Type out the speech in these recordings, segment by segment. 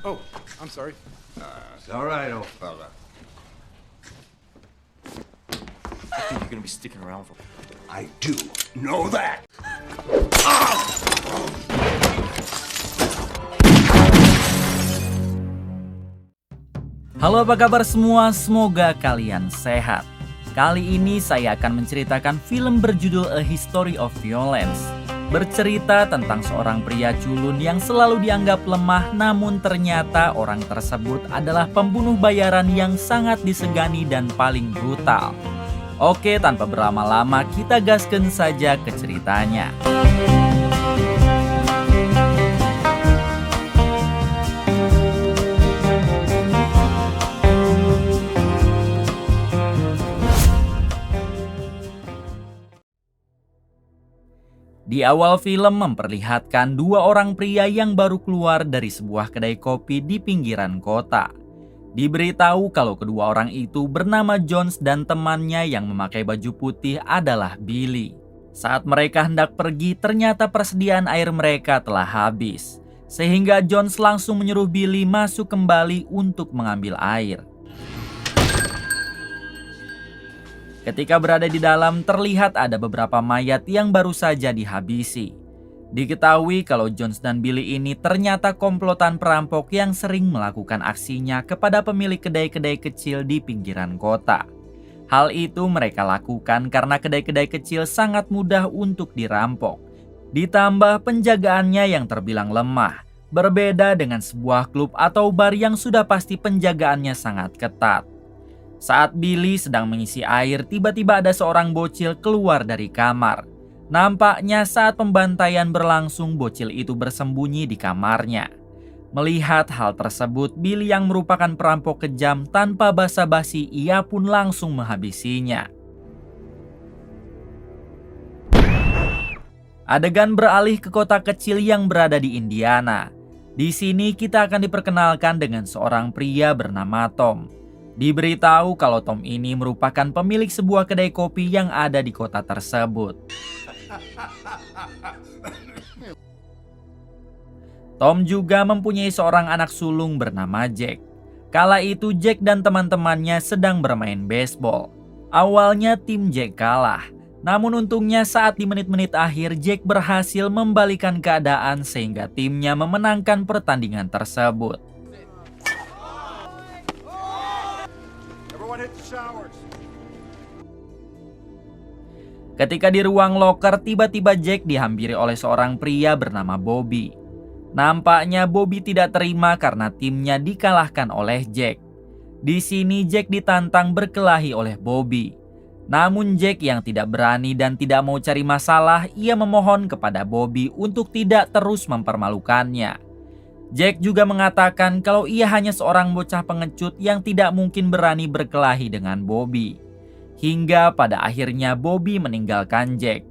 Oh, I'm sorry. It's all right, old fella. I think you're gonna be sticking around for. I do know that. Halo, apa kabar semua? Semoga kalian sehat. Kali ini saya akan menceritakan film berjudul A History of Violence. Bercerita tentang seorang pria culun yang selalu dianggap lemah, namun ternyata orang tersebut adalah pembunuh bayaran yang sangat disegani dan paling brutal. Oke, tanpa berlama-lama kita gaskan saja ke ceritanya. Di awal film memperlihatkan dua orang pria yang baru keluar dari sebuah kedai kopi di pinggiran kota. Diberitahu kalau kedua orang itu bernama Jones dan temannya yang memakai baju putih adalah Billy. Saat mereka hendak pergi, ternyata persediaan air mereka telah habis. Sehingga Jones langsung menyuruh Billy masuk kembali untuk mengambil air. Ketika berada di dalam, terlihat ada beberapa mayat yang baru saja dihabisi. Diketahui kalau Jones dan Billy ini ternyata komplotan perampok yang sering melakukan aksinya kepada pemilik kedai-kedai kecil di pinggiran kota. Hal itu mereka lakukan karena kedai-kedai kecil sangat mudah untuk dirampok. Ditambah penjagaannya yang terbilang lemah, berbeda dengan sebuah klub atau bar yang sudah pasti penjagaannya sangat ketat. Saat Billy sedang mengisi air, tiba-tiba ada seorang bocil keluar dari kamar. Nampaknya saat pembantaian berlangsung, bocil itu bersembunyi di kamarnya. Melihat hal tersebut, Billy yang merupakan perampok kejam tanpa basa-basi, ia pun langsung menghabisinya. Adegan beralih ke kota kecil yang berada di Indiana. Di sini kita akan diperkenalkan dengan seorang pria bernama Tom. Diberitahu kalau Tom ini merupakan pemilik sebuah kedai kopi yang ada di kota tersebut. Tom juga mempunyai seorang anak sulung bernama Jack. Kala itu Jack dan teman-temannya sedang bermain baseball. Awalnya tim Jack kalah. Namun untungnya saat di menit-menit akhir Jack berhasil membalikan keadaan sehingga timnya memenangkan pertandingan tersebut. Ketika di ruang loker, tiba-tiba Jack dihampiri oleh seorang pria bernama Bobby. Nampaknya Bobby tidak terima karena timnya dikalahkan oleh Jack. Di sini Jack ditantang berkelahi oleh Bobby. Namun Jack yang tidak berani dan tidak mau cari masalah, ia memohon kepada Bobby untuk tidak terus mempermalukannya. Jack juga mengatakan kalau ia hanya seorang bocah pengecut yang tidak mungkin berani berkelahi dengan Bobby. Hingga pada akhirnya Bobby meninggalkan Jack.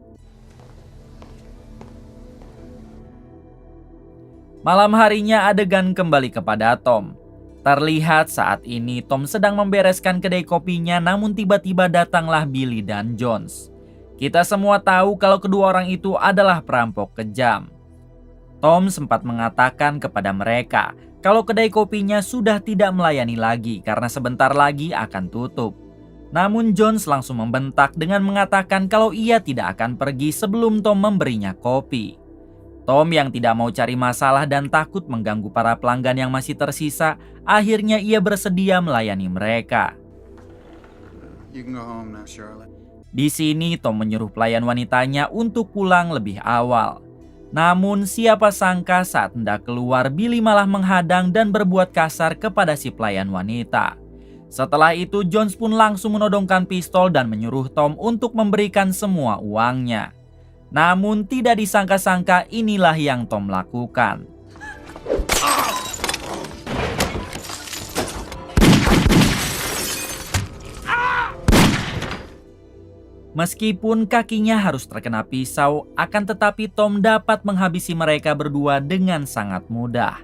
Malam harinya adegan kembali kepada Tom. Terlihat saat ini Tom sedang membereskan kedai kopinya, namun tiba-tiba datanglah Billy dan Jones. Kita semua tahu kalau kedua orang itu adalah perampok kejam. Tom sempat mengatakan kepada mereka kalau kedai kopinya sudah tidak melayani lagi karena sebentar lagi akan tutup. Namun Jones langsung membentak dengan mengatakan kalau ia tidak akan pergi sebelum Tom memberinya kopi. Tom yang tidak mau cari masalah dan takut mengganggu para pelanggan yang masih tersisa, akhirnya ia bersedia melayani mereka. Di sini Tom menyuruh pelayan wanitanya untuk pulang lebih awal. Namun siapa sangka saat hendak keluar, Billy malah menghadang dan berbuat kasar kepada si pelayan wanita. Setelah itu Jones pun langsung menodongkan pistol dan menyuruh Tom untuk memberikan semua uangnya. Namun tidak disangka-sangka inilah yang Tom lakukan. Meskipun kakinya harus terkena pisau, akan tetapi Tom dapat menghabisi mereka berdua dengan sangat mudah.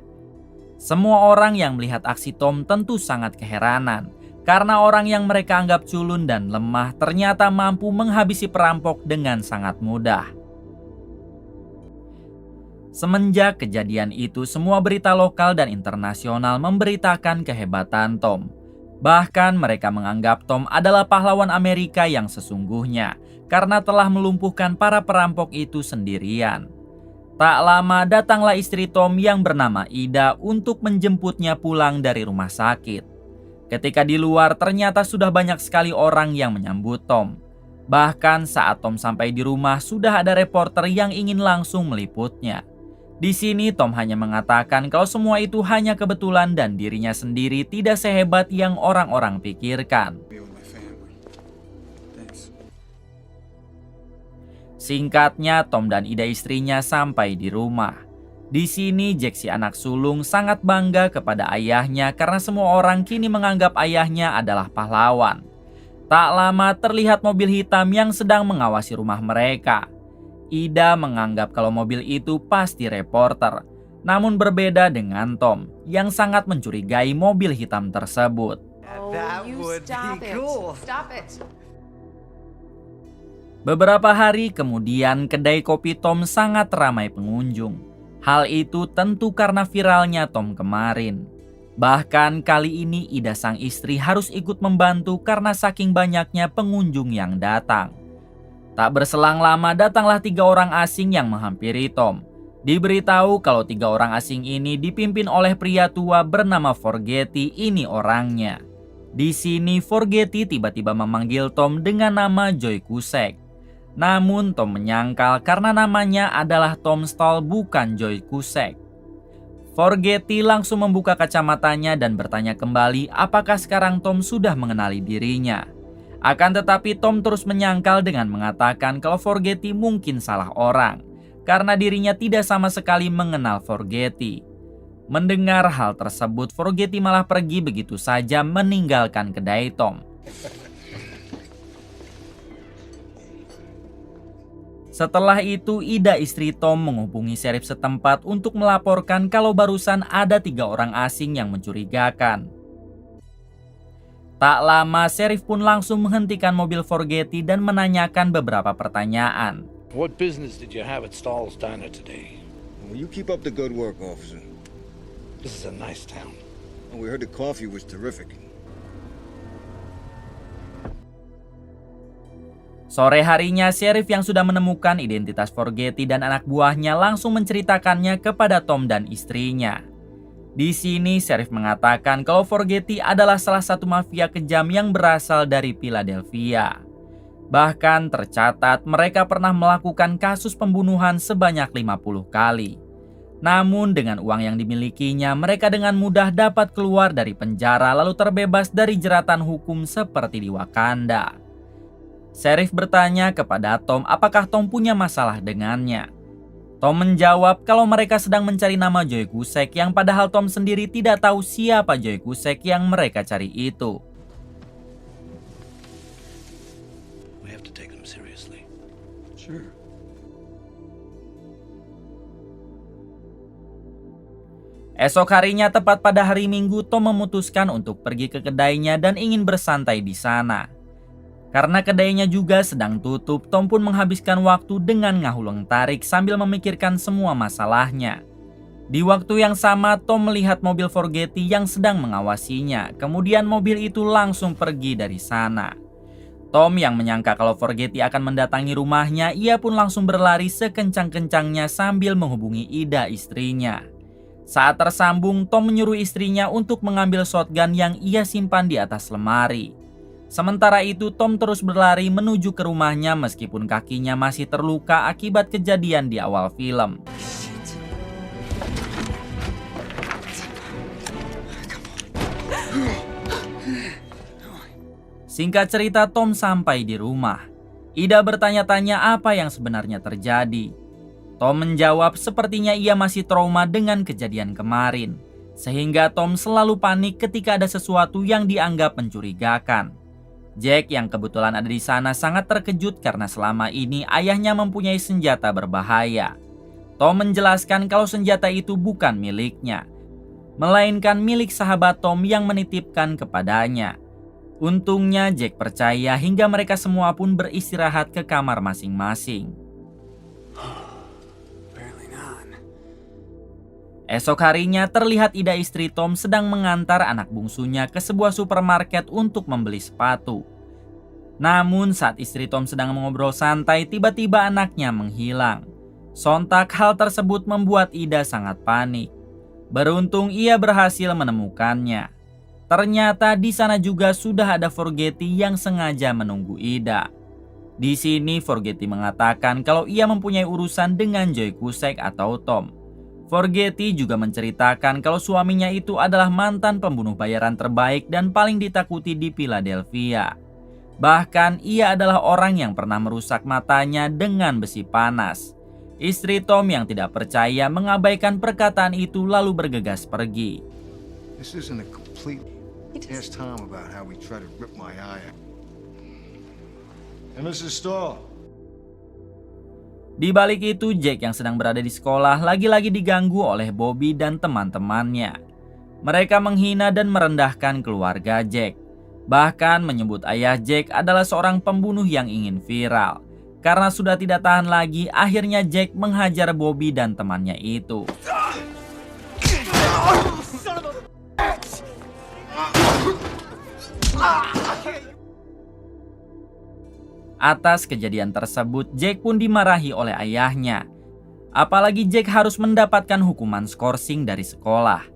Semua orang yang melihat aksi Tom tentu sangat keheranan. Karena orang yang mereka anggap culun dan lemah ternyata mampu menghabisi perampok dengan sangat mudah. Semenjak kejadian itu, semua berita lokal dan internasional memberitakan kehebatan Tom. Bahkan mereka menganggap Tom adalah pahlawan Amerika yang sesungguhnya karena telah melumpuhkan para perampok itu sendirian. Tak lama datanglah istri Tom yang bernama Ida untuk menjemputnya pulang dari rumah sakit. Ketika di luar ternyata sudah banyak sekali orang yang menyambut Tom. Bahkan saat Tom sampai di rumah sudah ada reporter yang ingin langsung meliputnya. Di sini Tom hanya mengatakan kalau semua itu hanya kebetulan dan dirinya sendiri tidak sehebat yang orang-orang pikirkan. Singkatnya, Tom dan Ida istrinya sampai di rumah. Di sini Jack si anak sulung sangat bangga kepada ayahnya karena semua orang kini menganggap ayahnya adalah pahlawan. Tak lama terlihat mobil hitam yang sedang mengawasi rumah mereka. Ida menganggap kalau mobil itu pasti reporter. Namun berbeda dengan Tom yang sangat mencurigai mobil hitam tersebut. Beberapa hari kemudian kedai kopi Tom sangat ramai pengunjung. Hal itu tentu karena viralnya Tom kemarin. Bahkan kali ini Ida sang istri harus ikut membantu karena saking banyaknya pengunjung yang datang. Tak berselang lama datanglah 3 orang asing yang menghampiri Tom. Diberitahu kalau 3 orang asing ini dipimpin oleh pria tua bernama Forgetti, ini orangnya. Di sini Forgetti tiba-tiba memanggil Tom dengan nama Joy Cusack. Namun Tom menyangkal karena namanya adalah Tom Stahl bukan Joy Cusack. Forgetti langsung membuka kacamatanya dan bertanya kembali apakah sekarang Tom sudah mengenali dirinya. Akan tetapi Tom terus menyangkal dengan mengatakan kalau Forgetti mungkin salah orang karena dirinya tidak sama sekali mengenal Forgetti. Mendengar hal tersebut, Forgetti malah pergi begitu saja meninggalkan kedai Tom. Setelah itu, Ida istri Tom menghubungi sheriff setempat untuk melaporkan kalau barusan ada 3 orang asing yang mencurigakan. Tak lama, sheriff pun langsung menghentikan mobil Forgetti dan menanyakan beberapa pertanyaan. What business did you have at Stahl's Diner today? Well, you keep up the good work, officer. This is a nice town. We heard the coffee was terrific. Sore harinya, sheriff yang sudah menemukan identitas Forgetti dan anak buahnya langsung menceritakannya kepada Tom dan istrinya. Di sini, sheriff mengatakan kalau Forgetti adalah salah satu mafia kejam yang berasal dari Philadelphia. Bahkan tercatat mereka pernah melakukan kasus pembunuhan sebanyak 50 kali. Namun dengan uang yang dimilikinya, mereka dengan mudah dapat keluar dari penjara lalu terbebas dari jeratan hukum seperti di Wakanda. Sheriff bertanya kepada Tom apakah Tom punya masalah dengannya. Tom menjawab kalau mereka sedang mencari nama Joy Cusack yang padahal Tom sendiri tidak tahu siapa Joy Cusack yang mereka cari itu. We have to take them seriously. Sure. Esok harinya tepat pada hari Minggu, Tom memutuskan untuk pergi ke kedainya dan ingin bersantai di sana. Karena kedainya juga sedang tutup, Tom pun menghabiskan waktu dengan ngahuleng tarik sambil memikirkan semua masalahnya. Di waktu yang sama, Tom melihat mobil Forgetti yang sedang mengawasinya. Kemudian mobil itu langsung pergi dari sana. Tom yang menyangka kalau Forgetti akan mendatangi rumahnya, ia pun langsung berlari sekencang-kencangnya sambil menghubungi Ida istrinya. Saat tersambung, Tom menyuruh istrinya untuk mengambil shotgun yang ia simpan di atas lemari. Sementara itu, Tom terus berlari menuju ke rumahnya meskipun kakinya masih terluka akibat kejadian di awal film. Singkat cerita, Tom sampai di rumah. Ida bertanya-tanya apa yang sebenarnya terjadi. Tom menjawab sepertinya ia masih trauma dengan kejadian kemarin. Sehingga Tom selalu panik ketika ada sesuatu yang dianggap mencurigakan. Jack yang kebetulan ada di sana sangat terkejut karena selama ini ayahnya mempunyai senjata berbahaya. Tom menjelaskan kalau senjata itu bukan miliknya, melainkan milik sahabat Tom yang menitipkan kepadanya. Untungnya Jack percaya hingga mereka semua pun beristirahat ke kamar masing-masing. Apparently not. Esok harinya terlihat Ida istri Tom sedang mengantar anak bungsunya ke sebuah supermarket untuk membeli sepatu. Namun saat istri Tom sedang mengobrol santai, tiba-tiba anaknya menghilang. Sontak hal tersebut membuat Ida sangat panik. Beruntung ia berhasil menemukannya. Ternyata di sana juga sudah ada Forgetti yang sengaja menunggu Ida. Di sini Forgetti mengatakan kalau ia mempunyai urusan dengan Joe Cusack atau Tom. Forgetti juga menceritakan kalau suaminya itu adalah mantan pembunuh bayaran terbaik dan paling ditakuti di Philadelphia. Bahkan ia adalah orang yang pernah merusak matanya dengan besi panas. Istri Tom yang tidak percaya mengabaikan perkataan itu lalu bergegas pergi. This isn't a complete. Ask Tom about how we tried to rip my eye out. And Mrs. Stahl. Di balik itu, Jack yang sedang berada di sekolah lagi-lagi diganggu oleh Bobby dan teman-temannya. Mereka menghina dan merendahkan keluarga Jack. Bahkan menyebut ayah Jack adalah seorang pembunuh yang ingin viral. Karena sudah tidak tahan lagi, akhirnya Jack menghajar Bobby dan temannya itu. Atas kejadian tersebut, Jack pun dimarahi oleh ayahnya. Apalagi Jack harus mendapatkan hukuman skorsing dari sekolah.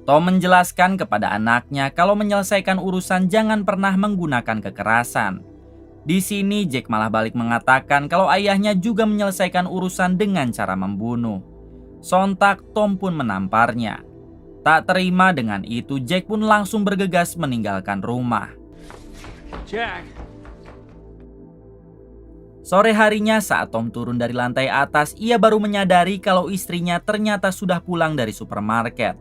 Tom menjelaskan kepada anaknya kalau menyelesaikan urusan jangan pernah menggunakan kekerasan. Di sini Jack malah balik mengatakan kalau ayahnya juga menyelesaikan urusan dengan cara membunuh. Sontak Tom pun menamparnya. Tak terima dengan itu, Jack pun langsung bergegas meninggalkan rumah. Jack. Sore harinya saat Tom turun dari lantai atas, ia baru menyadari kalau istrinya ternyata sudah pulang dari supermarket.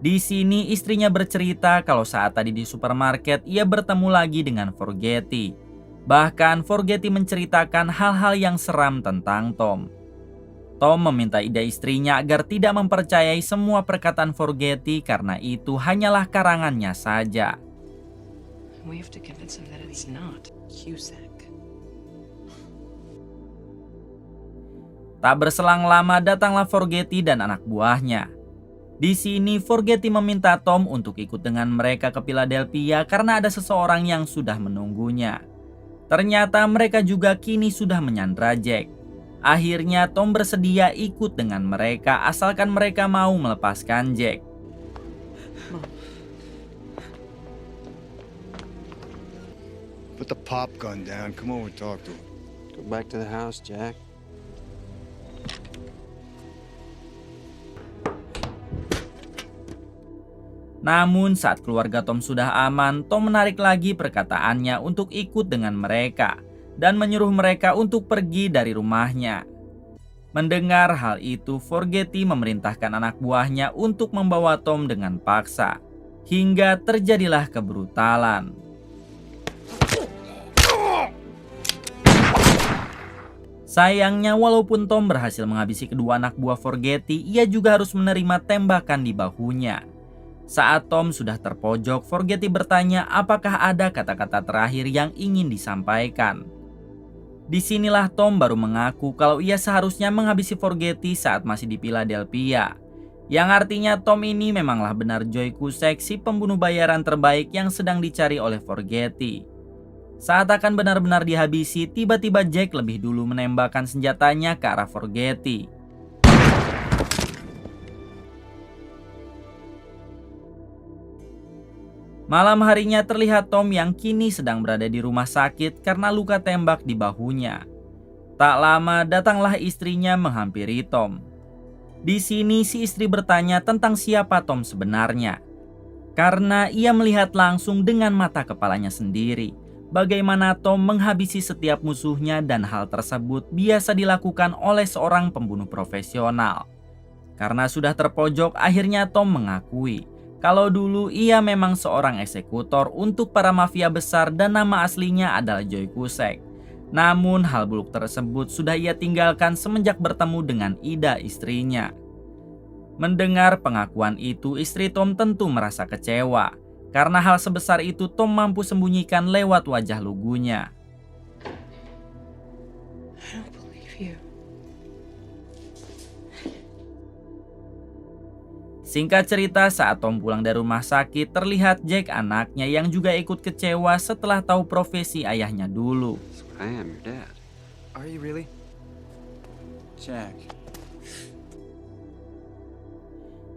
Di sini istrinya bercerita kalau saat tadi di supermarket ia bertemu lagi dengan Forgetti. Bahkan Forgetti menceritakan hal-hal yang seram tentang Tom. Tom meminta Ida istrinya agar tidak mempercayai semua perkataan Forgetti karena itu hanyalah karangannya saja. We have to convince him that it's not Cusack. Tak berselang lama datanglah Forgetti dan anak buahnya. Di sini Forgetti meminta Tom untuk ikut dengan mereka ke Philadelphia karena ada seseorang yang sudah menunggunya. Ternyata mereka juga kini sudah menyandra Jack. Akhirnya Tom bersedia ikut dengan mereka asalkan mereka mau melepaskan Jack. Put the pop gun down. Come over and talk to him. Go back to the house, Jack. Namun saat keluarga Tom sudah aman, Tom menarik lagi perkataannya untuk ikut dengan mereka dan menyuruh mereka untuk pergi dari rumahnya. Mendengar hal itu, Forgetti memerintahkan anak buahnya untuk membawa Tom dengan paksa. Hingga terjadilah kebrutalan. Sayangnya walaupun Tom berhasil menghabisi kedua anak buah Forgetti, ia juga harus menerima tembakan di bahunya. Saat Tom sudah terpojok, Forgetti bertanya apakah ada kata-kata terakhir yang ingin disampaikan. Disinilah Tom baru mengaku kalau ia seharusnya menghabisi Forgetti saat masih di Philadelphia. Yang artinya Tom ini memanglah benar Joe Cusack, si pembunuh bayaran terbaik yang sedang dicari oleh Forgetti. Saat akan benar-benar dihabisi, tiba-tiba Jack lebih dulu menembakkan senjatanya ke arah Forgetti. Malam harinya terlihat Tom yang kini sedang berada di rumah sakit karena luka tembak di bahunya. Tak lama datanglah istrinya menghampiri Tom. Di sini si istri bertanya tentang siapa Tom sebenarnya. Karena ia melihat langsung dengan mata kepalanya sendiri bagaimana Tom menghabisi setiap musuhnya dan hal tersebut biasa dilakukan oleh seorang pembunuh profesional. Karena sudah terpojok, akhirnya Tom mengakui kalau dulu ia memang seorang eksekutor untuk para mafia besar dan nama aslinya adalah Joe Cusack. Namun hal buruk tersebut sudah ia tinggalkan semenjak bertemu dengan Ida istrinya. Mendengar pengakuan itu, istri Tom tentu merasa kecewa. Karena hal sebesar itu Tom mampu sembunyikan lewat wajah lugunya. Singkat cerita, saat Tom pulang dari rumah sakit, terlihat Jack anaknya yang juga ikut kecewa setelah tahu profesi ayahnya dulu. I am your dad. Are you really? Jack.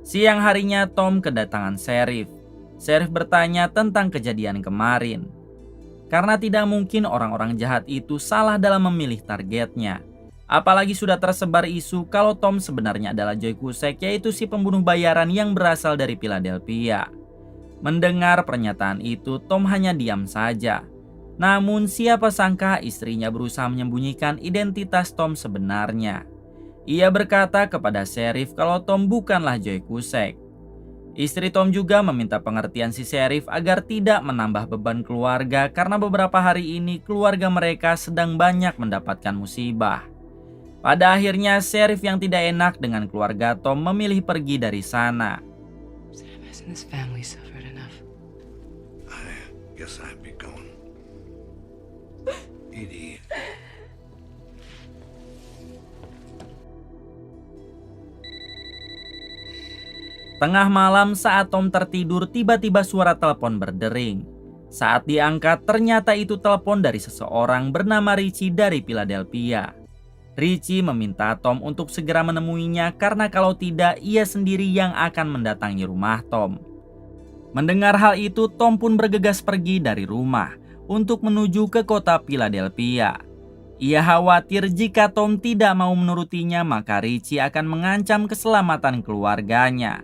Siang harinya Tom kedatangan sheriff. Sheriff bertanya tentang kejadian kemarin. Karena tidak mungkin orang-orang jahat itu salah dalam memilih targetnya. Apalagi sudah tersebar isu kalau Tom sebenarnya adalah Joe Cusack, yaitu si pembunuh bayaran yang berasal dari Philadelphia. Mendengar pernyataan itu, Tom hanya diam saja. Namun siapa sangka istrinya berusaha menyembunyikan identitas Tom sebenarnya. Ia berkata kepada sheriff kalau Tom bukanlah Joe Cusack. Istri Tom juga meminta pengertian si sheriff agar tidak menambah beban keluarga karena beberapa hari ini keluarga mereka sedang banyak mendapatkan musibah. Pada akhirnya sheriff yang tidak enak dengan keluarga Tom memilih pergi dari sana. Hasn't this family suffered enough? I guess I'd be going. Edie. Tengah malam saat Tom tertidur, tiba-tiba suara telepon berdering. Saat diangkat, ternyata itu telepon dari seseorang bernama Richie dari Philadelphia. Richie meminta Tom untuk segera menemuinya karena kalau tidak, ia sendiri yang akan mendatangi rumah Tom. Mendengar hal itu, Tom pun bergegas pergi dari rumah untuk menuju ke kota Philadelphia. Ia khawatir jika Tom tidak mau menurutinya, maka Richie akan mengancam keselamatan keluarganya.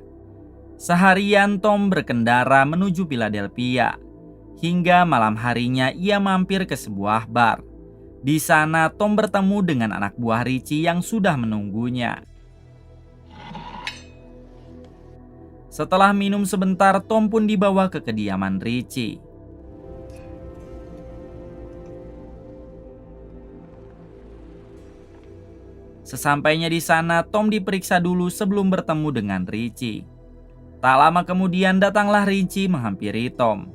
Seharian Tom berkendara menuju Philadelphia. Hingga malam harinya ia mampir ke sebuah bar. Di sana Tom bertemu dengan anak buah Richie yang sudah menunggunya. Setelah minum sebentar, Tom pun dibawa ke kediaman Richie. Sesampainya di sana, Tom diperiksa dulu sebelum bertemu dengan Richie. Tak lama kemudian datanglah Richie menghampiri Tom.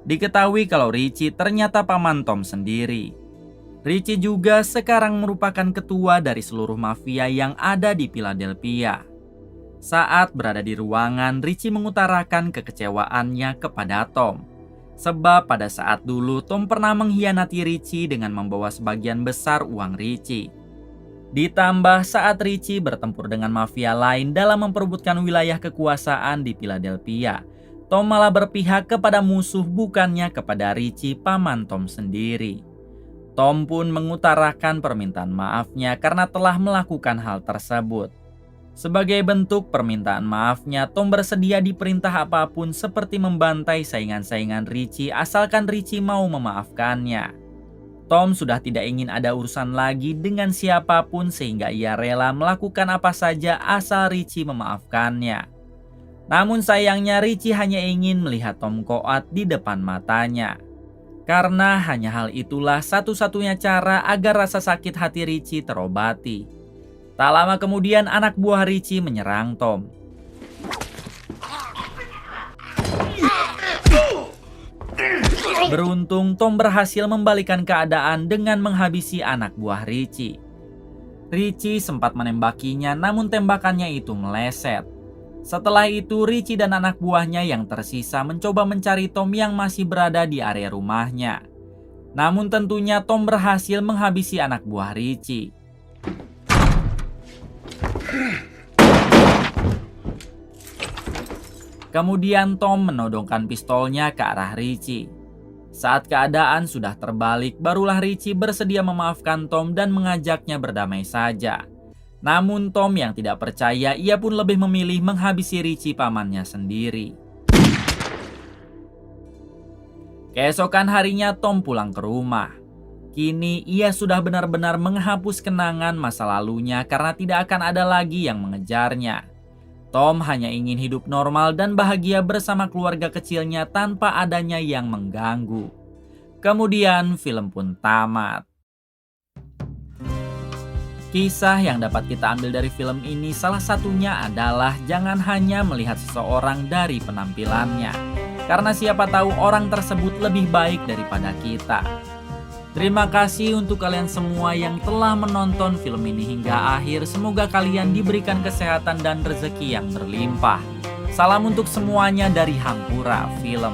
Diketahui kalau Richie ternyata paman Tom sendiri. Richie juga sekarang merupakan ketua dari seluruh mafia yang ada di Philadelphia. Saat berada di ruangan, Richie mengutarakan kekecewaannya kepada Tom. Sebab pada saat dulu Tom pernah mengkhianati Richie dengan membawa sebagian besar uang Richie. Ditambah saat Richie bertempur dengan mafia lain dalam memperebutkan wilayah kekuasaan di Philadelphia, Tom malah berpihak kepada musuh bukannya kepada Richie, paman Tom sendiri. Tom pun mengutarakan permintaan maafnya karena telah melakukan hal tersebut. Sebagai bentuk permintaan maafnya, Tom bersedia diperintah apapun seperti membantai saingan-saingan Richie asalkan Richie mau memaafkannya. Tom sudah tidak ingin ada urusan lagi dengan siapapun sehingga ia rela melakukan apa saja asal Richie memaafkannya. Namun sayangnya Richie hanya ingin melihat Tom koat di depan matanya. Karena hanya hal itulah satu-satunya cara agar rasa sakit hati Richie terobati. Tak lama kemudian anak buah Richie menyerang Tom. Beruntung Tom berhasil membalikan keadaan dengan menghabisi anak buah Richie. Richie sempat menembakinya namun tembakannya itu meleset. Setelah itu Richie dan anak buahnya yang tersisa mencoba mencari Tom yang masih berada di area rumahnya. Namun tentunya Tom berhasil menghabisi anak buah Richie. Kemudian Tom menodongkan pistolnya ke arah Richie. Saat keadaan sudah terbalik, barulah Richie bersedia memaafkan Tom dan mengajaknya berdamai saja. Namun Tom yang tidak percaya, ia pun lebih memilih menghabisi Richie pamannya sendiri. Keesokan harinya Tom pulang ke rumah. Kini ia sudah benar-benar menghapus kenangan masa lalunya karena tidak akan ada lagi yang mengejarnya. Tom hanya ingin hidup normal dan bahagia bersama keluarga kecilnya tanpa adanya yang mengganggu. Kemudian film pun tamat. Kisah yang dapat kita ambil dari film ini salah satunya adalah jangan hanya melihat seseorang dari penampilannya. Karena siapa tahu orang tersebut lebih baik daripada kita. Terima kasih untuk kalian semua yang telah menonton film ini hingga akhir. Semoga kalian diberikan kesehatan dan rezeki yang berlimpah. Salam untuk semuanya dari Hampura Film.